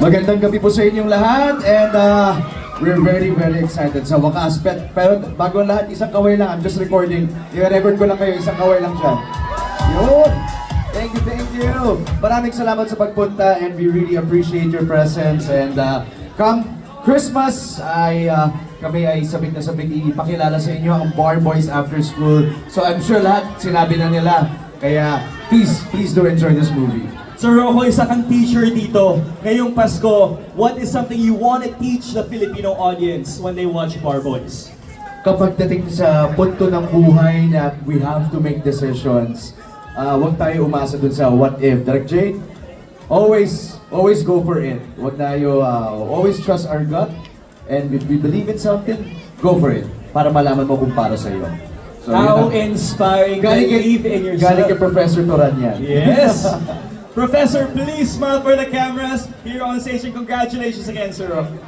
Magandang gabi po sa inyong lahat and we're very excited sa wakas. Pero bago ang lahat, isang kaway lang. I'm just recording. I-record ko lang kayo, isang kaway lang siya. Yun! Thank you! Maraming salamat sa pagpunta and we really appreciate your presence and come Christmas kami ay sabik na sabik ipakilala sa inyo ang Bar Boys After School. So I'm sure lahat sinabi na nila. Kaya please do enjoy this movie. Sir Rocco, isa kang teacher dito. Ngayong Pasko, what is something you want to teach the Filipino audience when they watch Bar Boys? Kapag dating sa punto ng buhay na we have to make decisions, huwag tayo umasa dun sa what if. Direct Jade, always go for it. Huwag tayo, always trust our gut. And if we believe in something, go for it. Para malaman mo kung para sa iyo. So, How inspiring, believe in yourself. Galing kay Professor Toran yan. Yes! Professor, please smile for the cameras here on stage and congratulations again, Sir Rocco.